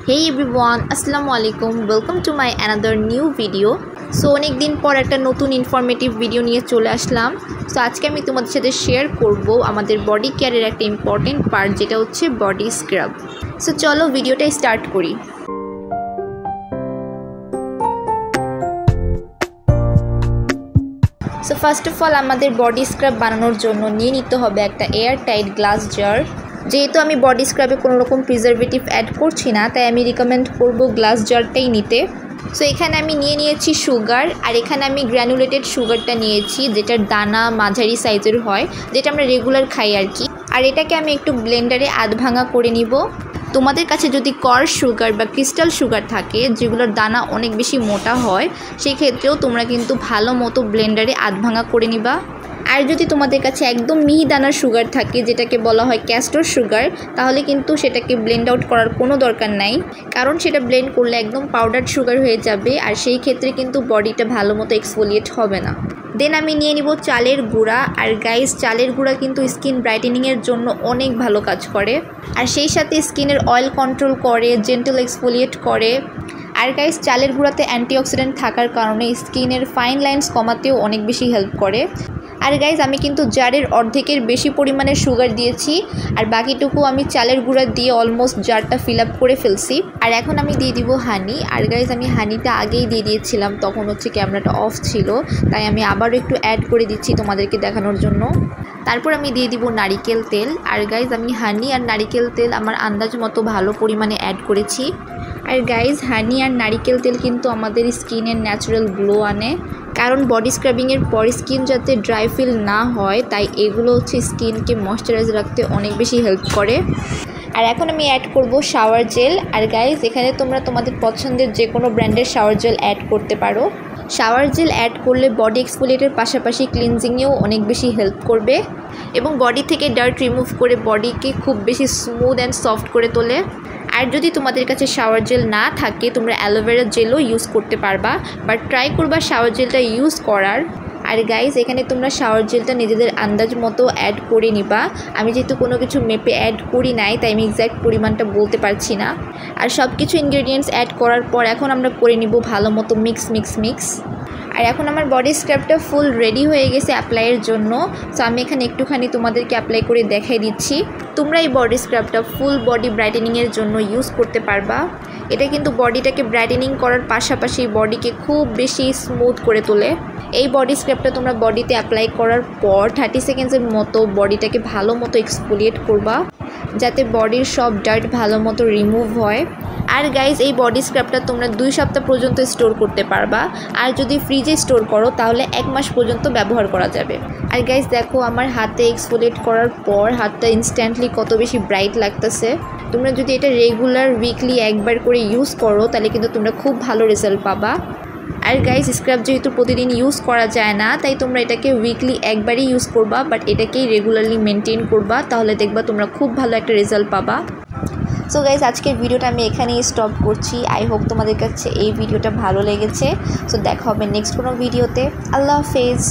Hey everyone, Assalamu alaikum. Welcome to my another new video. So অনেক দিন পর একটা নতুন ইনফরমেটিভ ভিডিও নিয়ে চলে আসলাম। সো আজকে আমি তোমাদের সাথে শেয়ার করব আমাদের বডি কেয়ারের একটা ইম্পর্টেন্ট পার্ট যেটা হচ্ছে বডি স্ক্রাব। সো চলো ভিডিওটা স্টার্ট করি। সো ফার্স্ট অফ অল আমাদের বডি স্ক্রাব বানানোর জন্য নিয়ে নিতে হবে একটা এয়ার টাইট গ্লাস জার। যেহেতু আমি বডি স্ক্রাবে কোনো রকম প্রিজারভেটিভ অ্যাড করছি না, তাই আমি রিকমেন্ড করব গ্লাস জারটাই নিতে। সো এখানে আমি নিয়েছি সুগার, আর এখানে আমি গ্র্যানুলেটেড সুগারটা নিয়েছি, যেটার দানা মাঝারি সাইজের হয়, যেটা আমরা রেগুলার খাই আর কি। আর এটাকে আমি একটু ব্লেন্ডারে আধ ভাঙা করে নিব। তোমাদের কাছে যদি কর্স সুগার বা ক্রিস্টাল সুগার থাকে, যেগুলোর দানা অনেক বেশি মোটা হয়, সেই ক্ষেত্রেও তোমরা কিন্তু ভালো মতো ব্লেন্ডারে আধ ভাঙা করে নিবা। আর যদি তোমাদের কাছে একদম মিহি দানার সুগার থাকে, যেটাকে বলা হয় ক্যাস্টর সুগার, তাহলে কিন্তু সেটাকে ব্লেন্ড আউট করার কোনো দরকার নাই, কারণ সেটা ব্লেন্ড করলে একদম পাউডার সুগার হয়ে যাবে, আর সেই ক্ষেত্রে কিন্তু বডিটা ভালো মতো এক্সফোলিয়েট হবে না। দেন আমি নিয়ে নিব চালের গুঁড়া। আর গাইস, চালের গুঁড়া কিন্তু স্কিন ব্রাইটেনিংয়ের জন্য অনেক ভালো কাজ করে, আর সেই সাথে স্কিনের অয়েল কন্ট্রোল করে, জেন্টল এক্সফোলিয়েট করে। আর গাইস, চালের গুঁড়াতে অ্যান্টিঅক্সিডেন্ট থাকার কারণে স্কিনের ফাইন লাইন্স কমাতেও অনেক বেশি হেল্প করে। আর গাইজ, আমি কিন্তু জারের অর্ধেকের বেশি পরিমাণে সুগার দিয়েছি, আর বাকিটুকু আমি চালের গুঁড়া দিয়ে অলমোস্ট জারটা ফিল আপ করে ফেলছি। আর এখন আমি দিয়ে দিব হানি। আর গাইজ, আমি হানিটা আগেই দিয়ে দিয়েছিলাম, তখন হচ্ছে ক্যামেরাটা অফ ছিল, তাই আমি আবারও একটু অ্যাড করে দিচ্ছি তোমাদেরকে দেখানোর জন্য। তারপর আমি দিয়ে দিব নারিকেল তেল। আর গাইজ, আমি হানি আর নারিকেল তেল আমার আন্দাজ মতো ভালো পরিমাণে অ্যাড করেছি। আর গাইজ, হানি আর নারিকেল তেল কিন্তু আমাদের স্কিনের ন্যাচারাল গ্লো আনে, কারণ বডি স্ক্রাবিংয়ের পর স্কিন যাতে ড্রাই ফিল না হয়, তাই এগুলো হচ্ছে স্কিনকে ময়শ্চারাইজ রাখতে অনেক বেশি হেল্প করে। আর এখন আমি অ্যাড করব শাওয়ার জেল। আর গাইজ, এখানে তোমরা তোমাদের পছন্দের যে কোনো ব্র্যান্ডের শাওয়ার জেল অ্যাড করতে পারো। শাওয়ার জেল অ্যাড করলে বডি এক্সফোলিয়েটের পাশাপাশি ক্লিনজিংয়েও অনেক বেশি হেল্প করবে, এবং বডি থেকে ডার্ট রিমুভ করে বডিকে খুব বেশি স্মুথ অ্যান্ড সফট করে তোলে। আর যদি তোমাদের কাছে শাওয়ার জেল না থাকে, তোমরা অ্যালোভেরা জেলও ইউজ করতে পারবা, বাট ট্রাই করবা শাওয়ার জেলটা ইউজ করার। আর গাইজ, এখানে তোমরা শাওয়ার জেলটা নিজেদের আন্দাজ মতো অ্যাড করে নিবা। আমি যেহেতু কোনো কিছু মেপে অ্যাড করি নাই, তাই আমি এক্স্যাক্ট পরিমাণটা বলতে পারছি না। আর সব কিছু ইনগ্রেডিয়েন্টস অ্যাড করার পর এখন আমরা করে নিব ভালো মতো মিক্স। আর এখন আমার বডি স্ক্রাবটা ফুল রেডি হয়ে গেছে অ্যাপ্লাইয়ের জন্য। সো আমি এখানে একটুখানি তোমাদেরকে অ্যাপ্লাই করে দেখাই দিচ্ছি। তোমরা এই বডি স্ক্রাবটা ফুল বডি ব্রাইটেনিংয়ের জন্য ইউজ করতে পারবা। এটা কিন্তু বডিটাকে ব্রাইটেনিং করার পাশাপাশি বডিকে খুব বেশি স্মুথ করে তোলে। এই বডি স্ক্রাবটা তোমরা বডিতে অ্যাপ্লাই করার পর 30 সেকেন্ডসের মতো বডিটাকে ভালো মতো এক্সফোলিয়েট করবা, যাতে বডির সব ডার্ট ভালো মতো রিমুভ হয়। আর গাইজ, এই বডি স্ক্রাবটা তোমরা 2 সপ্তাহ পর্যন্ত স্টোর করতে পারবা, আর যদি ফ্রিজে স্টোর করো তাহলে 1 মাস পর্যন্ত ব্যবহার করা যাবে। আর গাইজ দেখো, আমার হাতে এক্সফোলিয়েট করার পর হাতটা ইনস্ট্যান্টলি কত বেশি ব্রাইট লাগতেছে। তোমরা যদি এটা রেগুলার উইকলি একবার করে ইউজ করো, তাহলে কিন্তু তোমরা খুব ভালো রেজাল্ট পাবা। আর গাইজ, স্ক্রাব যেহেতু প্রতিদিন ইউজ করা যায় না, তাই তোমরা এটাকে উইকলি একবারই ইউজ করবা, বাট এটাকেই রেগুলারলি মেনটেন করবা, তাহলে দেখবা তোমরা খুব ভালো একটা রেজাল্ট পাবা। সো গাইজ, আজকের ভিডিওটা আমি এখানেই স্টপ করছি। আই হোপ তোমাদের কাছে এই ভিডিওটা ভালো লেগেছে। সো দেখা হবে নেক্সট কোনো ভিডিওতে। আল্লাহ হাফেজ।